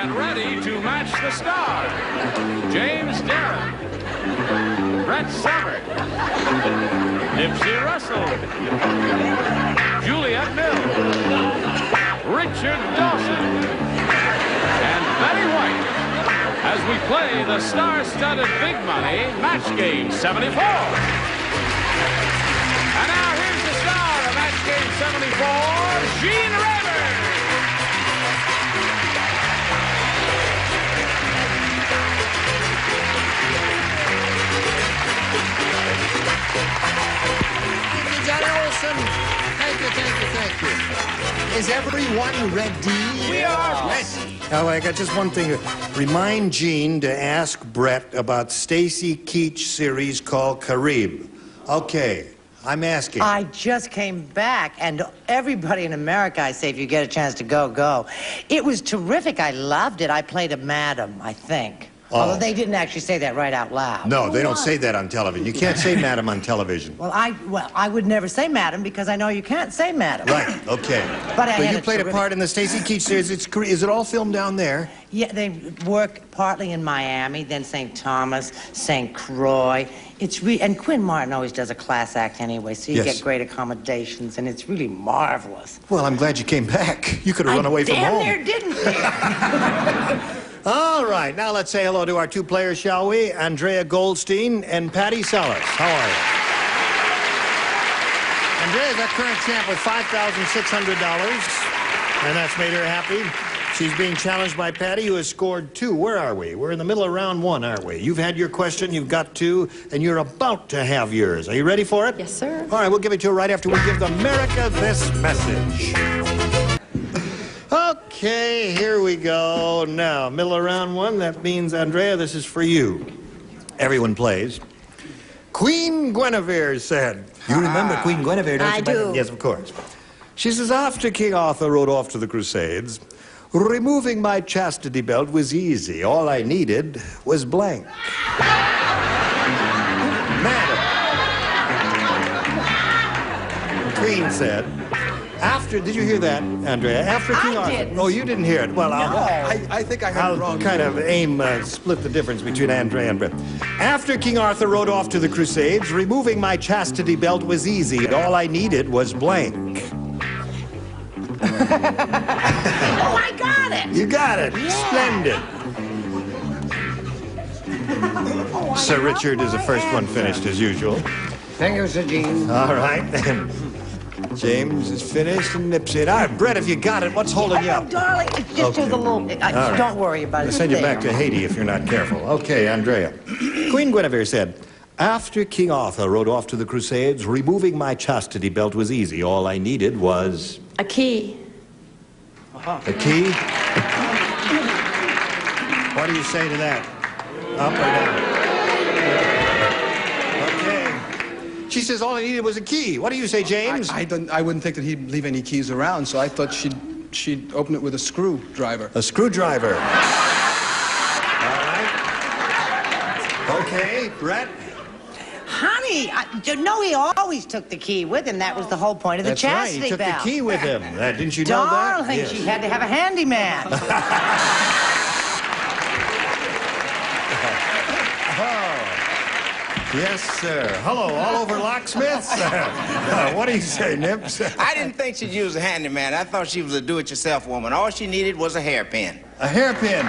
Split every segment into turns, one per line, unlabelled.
and ready to match the stars. James Darren, Brett Summers, Nipsey Russell, Juliet Richard Dawson, and Betty White as we play the star-studded Big Money Match Game 74. And now here's the star of Match Game 74, Gene Rayburn.
Thank you. Is everyone ready?
We are ready.
Oh, I got just one thing. Remind Gene to ask Brett about Stacy Keach series called Carib. Okay, I'm asking.
I just came back, and everybody in America, I say, if you get a chance to go, go. It was terrific. I loved it. I played a madam, I think.
Oh.
Although they didn't actually say that right out loud.
No, they don't say that on television. You can't say madam on television.
Well, I would never say madam because I know you can't say madam.
Right, okay.
But
you played a part in the Stacy Keach series. Is it all filmed down there?
Yeah, they work partly in Miami, then St. Thomas, St. Croix. And Quinn Martin always does a class act anyway, so you get great accommodations, and it's really marvelous.
Well, I'm glad you came back. You could have run away from home.
Damn near didn't.
All right, now let's say hello to our two players, shall we? Andrea Goldstein and Patty Sellers. How are you? Andrea's our current champ with $5,600, and that's made her happy. She's being challenged by Patty, who has scored 2. Where are we? We're in the middle of round 1, aren't we? You've had your question, you've got 2, and you're about to have yours. Are you ready for it?
Yes, sir.
All right, we'll give it to you right after we give America this message. Okay, here we go. Now, middle of round 1, that means, Andrea, this is for you. Everyone plays. Queen Guinevere said. You remember Queen Guinevere, don't you?
I do.
Yes, of course. She says, after King Arthur rode off to the Crusades, removing my chastity belt was easy. All I needed was blank. Madam. Queen said, did you hear that, Andrea? After King Arthur.
Didn't.
Oh, you didn't hear it. Well,
I think I heard it wrong.
I'll kind of split the difference between Andrea and Brett. After King Arthur rode off to the Crusades, removing my chastity belt was easy. All I needed was blank.
Oh, I got it.
You got it.
Yeah.
Splendid. Sir Richard is the first one finished, as usual.
Thank you, Sir Gene.
All right. James is finished, and Nipsey. All right, Brett, if you got it, what's holding you up?
Darling, it's just a little...
right.
Don't worry about it.
I'll send you back to Haiti if you're not careful. Okay, Andrea. Queen Guinevere said, after King Arthur rode off to the Crusades, removing my chastity belt was easy. All I needed was...
A key.
A key? What do you say to that? Up or down? Okay. She says all I needed was a key. What do you say, James?
I wouldn't think that he'd leave any keys around, so I thought she'd open it with a screwdriver.
A screwdriver. All right. Okay, Brett?
Honey, no, he always took the key with him. That was the whole point of the
That's right.
chastity
He took
belt.
the key with him. Didn't you know that?
Darling,
Yes.
she had to have a handyman.
Yes, sir. Hello, all over locksmiths. What do you say, Nips?
I didn't think she'd use a handyman. I thought she was a do-it-yourself woman. All she needed was a hairpin.
A hairpin.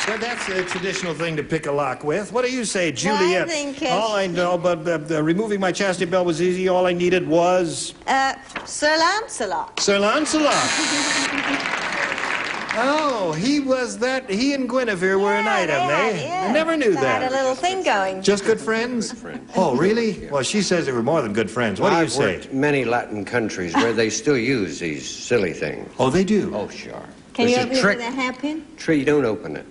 Well, that's a traditional thing to pick a lock with. What do you say, Juliet?
I think
all I know, but removing my chastity belt was easy. All I needed was...
Sir Lancelot.
Sir Lancelot. Oh, he and Guinevere were an item, eh? I never knew
They
that.
had a little thing going.
Just good friends? Oh, really? Well, she says they were more than good friends. What do you
I've
say?
worked many Latin countries where they still use these silly things.
Oh, they do?
Oh, sure.
Can you
There's
open
a
it
trick.
with a hairpin?
You don't open it.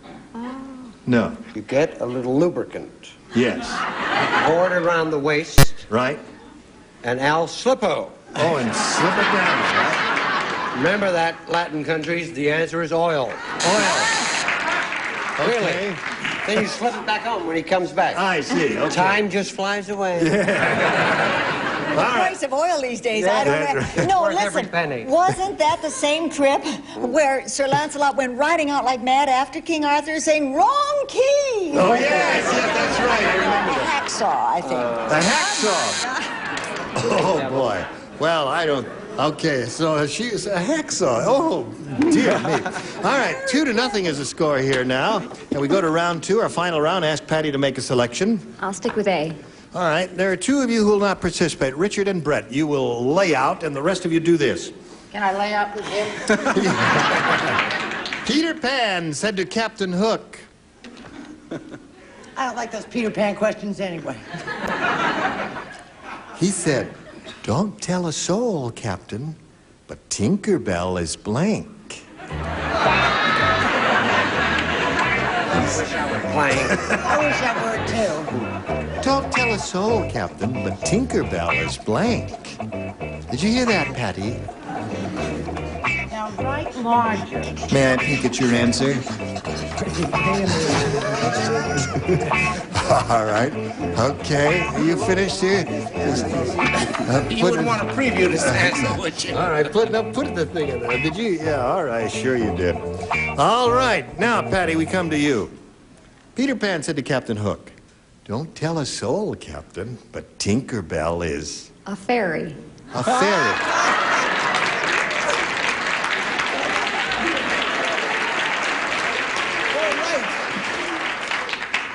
No.
You get a little lubricant.
Yes.
Pour it around the waist,
Right?
and Al Slippo.
Oh, and slip it down, right?
Remember that, Latin countries, the answer is oil.
Oil. Okay.
Really? Then you slip it back on when he comes back.
I see. Okay.
Time just flies away.
The price of oil these days, I don't know. No,
Worth every
listen,
penny.
wasn't that the same trip where Sir Lancelot went riding out like mad after King Arthur saying, wrong key?
Oh, yes, that's right. I remember
The
that.
hacksaw, I think.
The hacksaw. Oh, boy. Well, I don't... Okay, so she's a hacksaw. Oh, dear me. All right, 2-0 is the score here now. And we go to round 2, our final round. Ask Patty to make a selection.
I'll stick with A.
All right, there are 2 of you who will not participate. Richard and Brett, you will lay out, and the rest of you do this.
Can I lay out with him?
Peter Pan said to Captain Hook.
I don't like those Peter Pan questions anyway.
He said, "Don't tell a soul, Captain, but Tinkerbell is blank."
Playing.
I wish I were too.
Don't tell a soul, Captain, but Tinkerbell is blank. Did you hear that, Patty?
Now, right margin.
May I peek at your answer? All right. Okay. Are you finished here?
You wouldn't want to preview this answer, would you?
All right. Put the thing in there. Did you? Yeah, all right. Sure you did. All right. Now, Patty, we come to you. Peter Pan said to Captain Hook, "Don't tell a soul, Captain, but Tinkerbell is..."
A fairy.
A fairy.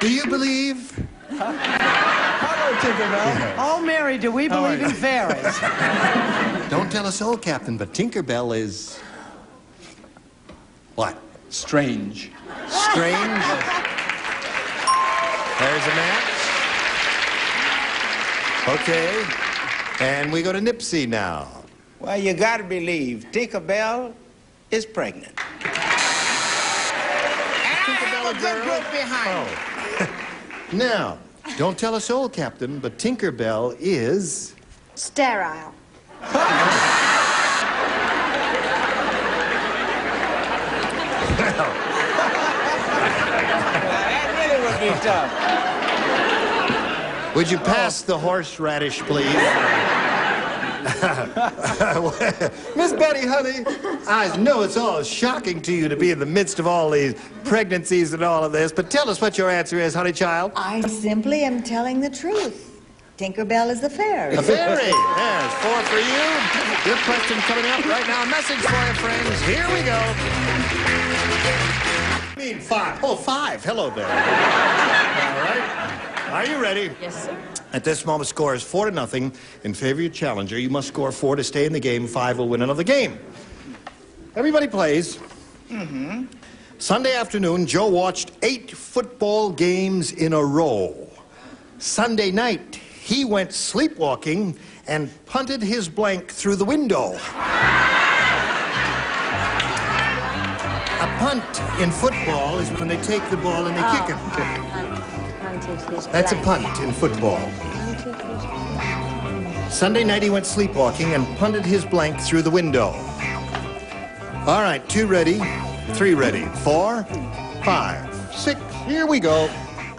Do you believe?
Hello, Tinkerbell.
Oh, Mary, do we believe in fairies?
Don't tell a soul, Captain, but Tinkerbell is... What?
Strange.
Strange? There's a match. Okay. And we go to Nipsey now.
Well, you gotta believe Tinkerbell is pregnant. And I have a good group behind me.
Now, don't tell a soul, Captain, but Tinkerbell is...
Sterile.
That really would be tough.
Would you pass the horseradish, please? Miss Betty, honey, I know it's all shocking to you to be in the midst of all these pregnancies and all of this, but tell us what your answer is, honey child.
I simply am telling the truth. Tinkerbell is the fairy.
A fairy. There's 4 for you. Good question coming up right now. A message for you, friends. Here we go. I mean 5. Oh, 5. Hello there. All right. Are you ready?
Yes, sir.
At this moment, score is 4-0 in favor of your challenger. You must score 4 to stay in the game. 5 will win another game. Everybody plays.
Mm-hmm.
Sunday afternoon, Joe watched 8 football games in a row. Sunday night, he went sleepwalking and punted his blank through the window. A punt in football is when they take the ball and they kick it. That's a punt in football. Sunday night, he went sleepwalking and punted his blank through the window. All right, 2 ready, 3 ready, 4, 5, 6. Here we go.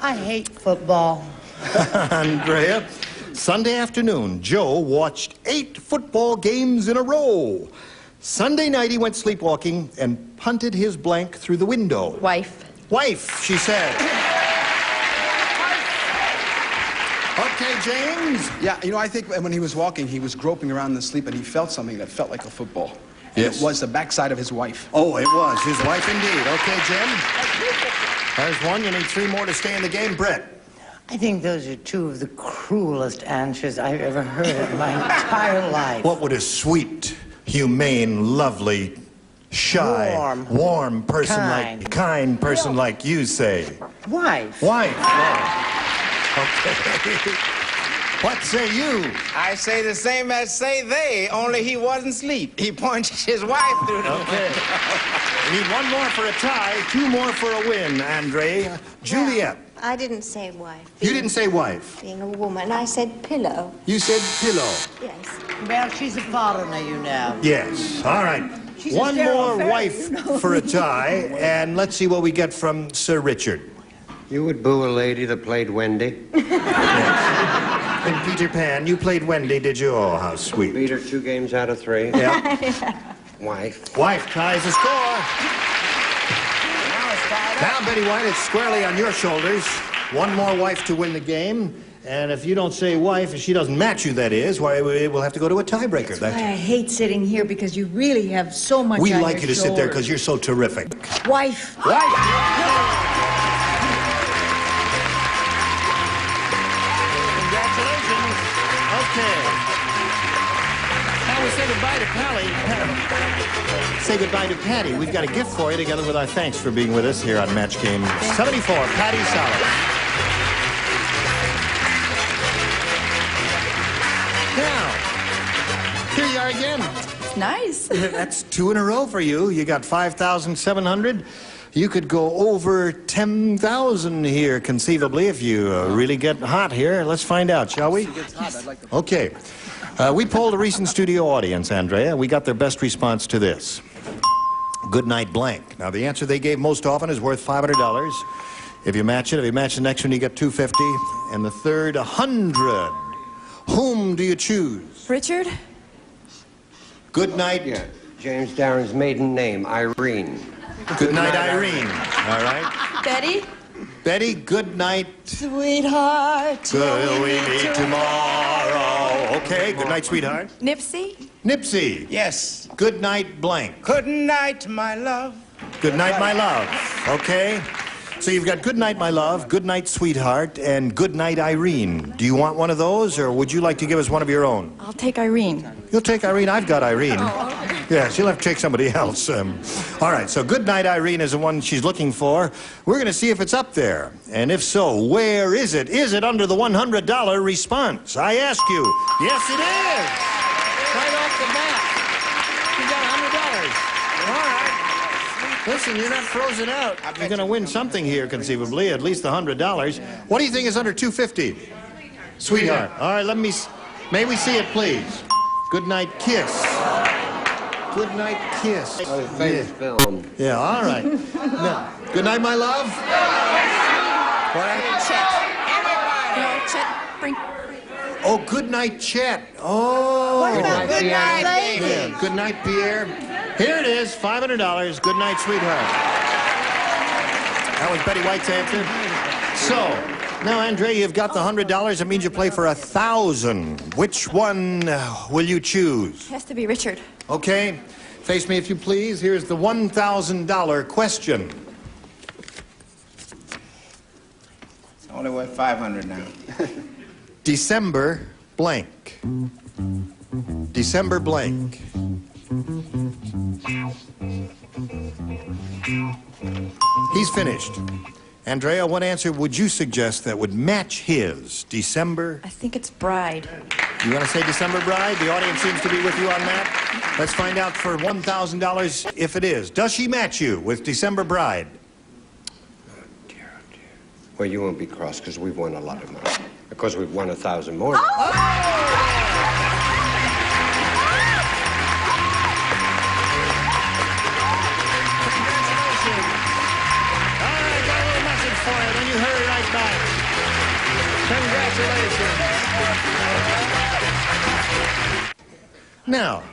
I hate football.
Andrea, Sunday afternoon, Joe watched 8 football games in a row. Sunday night, he went sleepwalking and punted his blank through the window.
Wife.
Wife, she said. Okay, James.
Yeah, you know, I think when he was walking, he was groping around in the sleep and he felt something that felt like a football. And
Yes.
it was the backside of his wife.
Oh, it was his wife indeed. Okay, Jim. There's 1. You need 3 more to stay in the game. Brett.
I think those are 2 of the cruelest answers I've ever heard in my entire life.
What would a sweet, humane, lovely, shy, warm person kind person like you say?
Wife.
Wife. Oh. Okay. What say you?
I say the same as say they, only he wasn't asleep. He punched his wife through the
Okay. We need 1 more for a tie, 2 more for a win, Andre. Juliet.
I didn't say wife.
You didn't say wife.
Being a woman, I said pillow.
You said pillow.
Yes.
Well, she's a foreigner, you know.
Yes. All right.
She's a
1 more
sterile
wife
fairy, you know.
for a tie, and let's see what we get from Sir Richard.
You would boo a lady that played Wendy?
And Peter Pan, you played Wendy, did you? Oh, how sweet.
Beat her 2 games out of 3.
Yeah.
Wife.
Wife ties the score. Now, Betty White, it's squarely on your shoulders. One more wife to win the game. And if you don't say wife, if she doesn't match you, that is, why we'll have to go to a tiebreaker.
That's why I hate sitting here, because you really have so much
We
on
like
your
you to sit there because you're so terrific.
Wife.
Wife. Congratulations. Okay. Now we say goodbye to Pally. Say goodbye to Patty. We've got a gift for you together with our thanks for being with us here on Match Game 74. Patty Salas. Now, here you are again.
It's nice.
That's 2 in a row for you. You got 5,700. You could go over 10,000 here, conceivably, if you really get hot here. Let's find out, shall we? Okay. We polled a recent studio audience, Andrea. We got their best response to this. Goodnight blank. Now, the answer they gave most often is worth $500. If you match it, if you match the next one, you get $250. And the third, 100. Whom do you choose?
Richard?
Goodnight.
Yeah. James Darren's maiden name, Irene.
Goodnight, Irene. All right.
Betty?
Betty, goodnight.
Sweetheart.
Till we meet tomorrow. Okay, goodnight, sweetheart.
Nipsey?
Nipsey.
Yes.
Goodnight, blank.
Good night, my love.
Goodnight, my love. Okay. So you've got Goodnight, my love, Goodnight, sweetheart, and Goodnight, Irene. Do you want one of those, or would you like to give us one of your own?
I'll take Irene.
You'll take Irene? I've got Irene.
Oh, okay.
Yeah, she'll have to take somebody else. All right, so Goodnight, Irene is the one she's looking for. We're going to see if it's up there. And if so, where is it? Is it under the $100 response? I ask you. Yes, it is. Right off the bat. You got $100. All right. Listen, you're not frozen out. You're going to win something here, conceivably, at least $100. What do you think is under $250? Sweetheart. All right, may we see it, please? Goodnight kiss. Goodnight kiss.
Oh, famous film.
Yeah, all right. Now, goodnight, my love. What?
Chet. No, Chet. Bring.
Oh, goodnight, Chet. Oh.
What about Goodnight, lady?
Yeah, goodnight, Pierre. Here it is, $500. Good night, sweetheart. That was Betty White's answer. So, now, Andrea, you've got the $100. It means you play for 1,000. Which one will you choose?
Has to be Richard.
Okay. Face me, if you please. Here's the $1,000 question.
It's only worth 500 now.
December blank. December blank. He's finished. Andrea, what answer would you suggest that would match his? December?
I think it's Bride.
You want to say December Bride? The audience seems to be with you on that. Let's find out for $1,000 if it is. Does she match you with December Bride?
Oh, dear. Well, you won't be cross because we've won a lot of money. Because we've won 1,000 more.
You hurry right back. Congratulations. Now,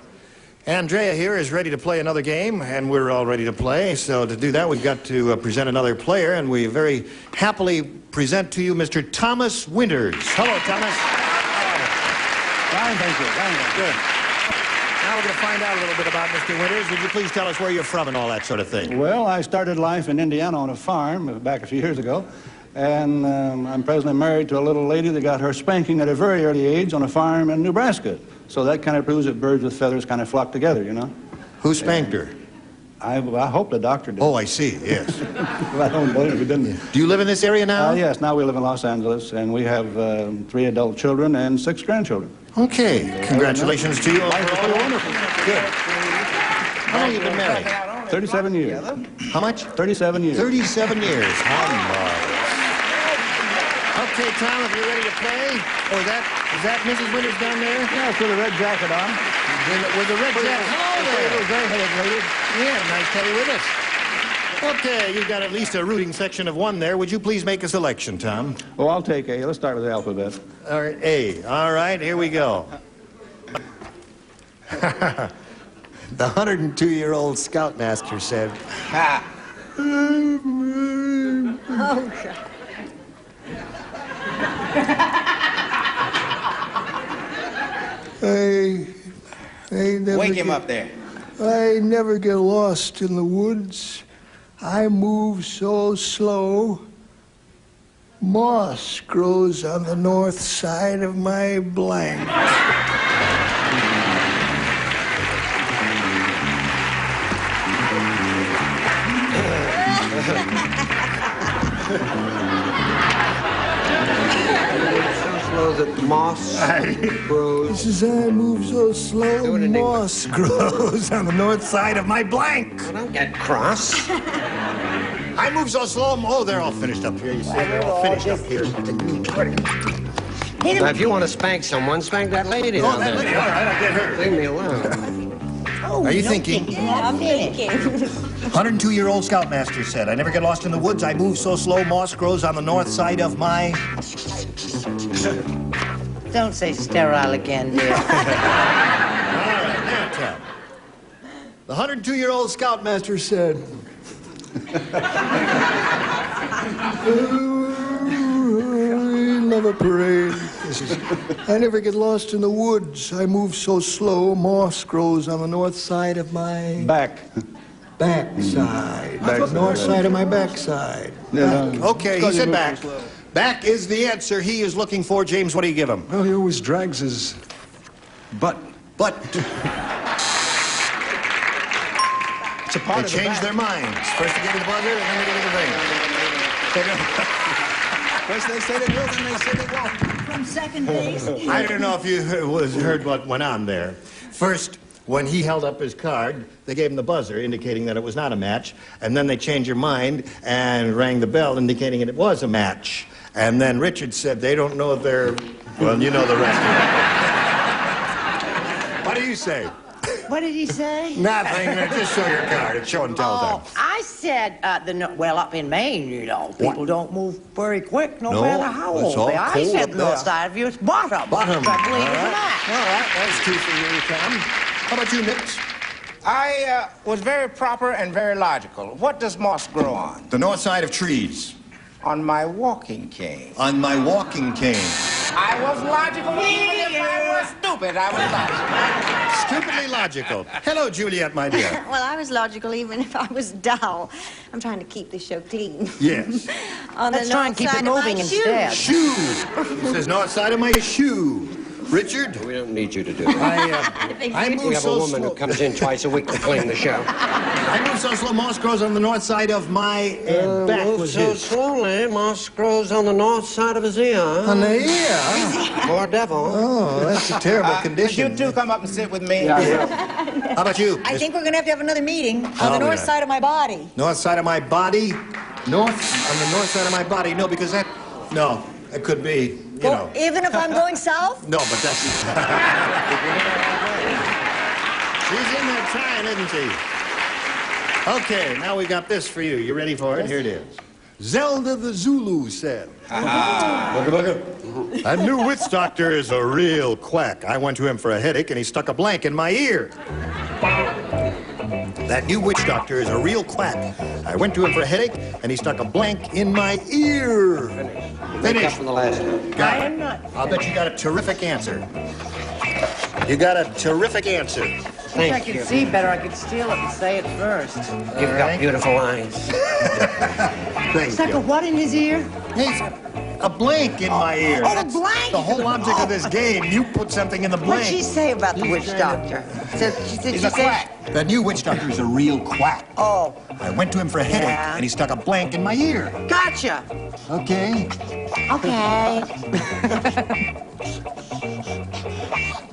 Andrea here is ready to play another game, and we're all ready to play. So to do that, we've got to present another player, and we very happily present to you Mr. Thomas Winters. Hello, Thomas.
Fine, thank you. Fine.
Good. Now we're going to find out a little bit about Mr. Winters. Would you please tell us where you're from and all that sort of thing?
Well, I started life in Indiana on a farm back a few years ago. And I'm presently married to a little lady that got her spanking at a very early age on a farm in Nebraska. So that kind of proves that birds with feathers kind of flock together, you know.
Who spanked her?
I hope the doctor did.
Oh, I see, yes.
Well, I don't believe we didn't.
Do you live in this area now?
Yes, now we live in Los Angeles, and we have 3 adult children and 6 grandchildren.
Okay, congratulations to you.
Life is pretty wonderful.
Good. How long have you been married?
37 years.
How much?
37 years.
37 years. How marvelous. Okay, Tom, if you're ready to play. Oh, is that Mrs. Winters down there?
Yeah, with the red jacket on.
With the red jacket. Hello there.
Very headed lady.
Yeah, nice to have you with us. Okay, you've got at least a rooting section of one there. Would you please make a selection, Tom?
Oh, I'll take A. Let's start with the alphabet.
All right, A. All right, here we go. The 102-year-old scoutmaster said...
Ha!
Oh, God.
I never
Wake him up there.
I never get lost in the woods. I move so slow. Moss grows on the north side of my blank.
That moss grows.
He says, I move so slow, moss grows on the north side of my blank.
Well, don't get cross.
I move so slow. Oh, they're all finished up here. You see, they're all finished up here.
Now, if you want to spank someone, spank that lady.
Oh, that lady. All right, I'll get her.
Leave me alone.
Are you thinking?
Yeah, I'm thinking.
102-year-old scoutmaster said, I never get lost in the woods. I move so slow, moss grows on the north side of my...
Don't say sterile again, dear.
All right, now, Tom. The 102-year-old scoutmaster said...
I love a parade. I never get lost in the woods. I move so slow, moss grows on the north side of my... Backside. North side of my backside.
Okay, he said back. Back is the answer he is looking for. James, what do you give him?
Well, he always drags his butt.
But
It's a part
they
of the
change
back.
their minds. First they give you the buzzer, and then they give you the thing.
First they say they will, then they say they won't.
From second base.
I don't know if you heard what went on there. First, when he held up his card, they gave him the buzzer, indicating that it was not a match. And then they changed their mind and rang the bell, indicating it was a match. And then Richard said, they don't know they're... Well, you know the rest of it. What do you say?
What did he say?
Nothing. Just show your card. It's show and tell time.
Oh, I said, well, up in Maine, you know, people don't move very quick, no matter how
it's
old
all
they are. I
cold
said
up
the north
there.
side of you is bottom.
Bottom.
So I believe
All
it's a
right.
match.
All right, that's two for you, Tom. How about you, Nips?
I was very proper and very logical. What does moss grow on?
The north side of trees.
On my walking cane.
On my walking cane.
I was logical even if I was stupid. I was logical.
Stupidly logical. Hello, Juliet, my dear.
Well, I was logical even if I was dull. I'm trying to keep the show clean.
Yes.
On
Let's
the
try
north
and keep
side
it
of my
moving
shoe.
instead.
Shoe. It says north side of my shoe. Richard?
We don't need you to do it.
I
We
move
have a
so
woman
slow.
who comes in twice a week to clean the show.
I move so slow, moss grows on the north side of my back.
Move
Was
so
his.
slowly, moss grows on the north side of his ear.
On the ear?
Poor devil.
Oh, that's a terrible
Would
condition.
you two come up and sit with me?
How about you?
I think we're going to have another meeting on
Oh,
the north
yeah.
side of my body.
North side of my body? North? On the north side of my body? No, because that... No, it could be, you know...
Even if I'm going south?
No, but that's... She's in there trying, isn't she? Okay, now we got this for you. You ready for it? Here it is. Zelda the Zulu said... That new witch doctor is a real quack. I went to him for a headache, and he stuck a blank in my ear. That new witch doctor is a real quack. I went to him for a headache, and he stuck a blank in my ear.
Make up from the last time.
Got it. I'll bet you got a terrific answer. You got a terrific answer.
If I
Thank
could
you.
see better, I could steal it and say it first.
You've got beautiful eyes.
Thank
Stuck a
you.
what in his ear?
He's a blank in my ear.
Oh, a
That's
blank?
The whole object of this game. You put something in the
What'd she
blank.
say about the witch doctor?
He's a quack.
The new witch doctor is a real quack.
Oh,
I went to him for a headache,
Yeah.
and he stuck a blank in my ear.
gotcha.
Okay.
Okay.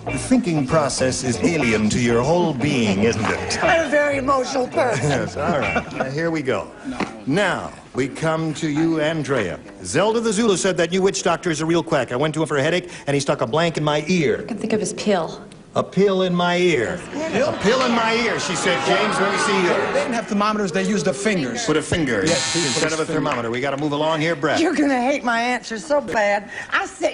The thinking process is alien to your whole being, isn't it?
I'm a very emotional person.
Yes, all right. Now, here we go. Now, we come to you, Andrea. Zelda the Zulu said that new witch doctor is a real quack. I went to him for a headache, and he stuck a blank in my ear.
I can think of his pill.
A pill in my ear. A pill in my ear, she said. James, let me see
They
yours.
didn't have thermometers, they used their fingers.
Put a finger
Yes,
instead of a thermometer. We got to move along here, Brett.
You're gonna hate my answer so bad.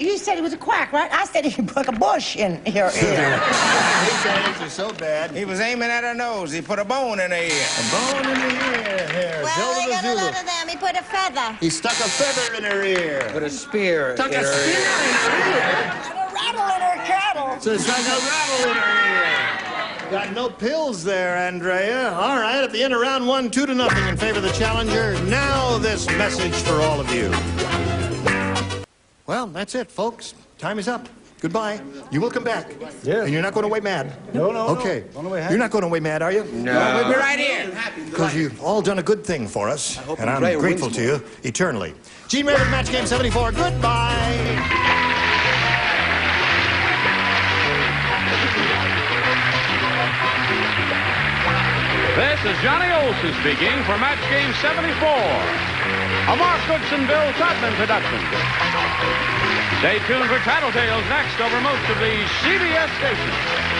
You said he was a quack, right? I said he put a bush in your ear.
His answer so bad.
He was aiming at her nose. He put a bone in her ear.
A bone in the ear. Here,
Well,
Zelda
I
the
got a
Zulu.
lot of them. He put a feather.
He stuck a feather in her ear.
Put a spear
Stuck
in
a
her
spear
ear.
in her ear.
And a rattle in her cattle.
So it's like a rattle in her ear. Got no pills there, Andrea. All right, at the end of round 1, 2-0 in favor of the challenger. Now this message for all of you. Well, that's it, folks. Time is up. Goodbye. You will come back.
Yes.
And you're not going away mad?
No.
Okay.
Going away happy.
You're not going away mad, are you?
No, we'll be right here.
Because you've all done a good thing for us. And I'm
Andrea
grateful
wins
to you eternally. Gene Raven, Match Game 74. Goodbye.
This is Johnny Olson speaking for Match Game 74. A Mark Goodson, Bill Todman production. Stay tuned for Tattletales next over most of the CBS stations.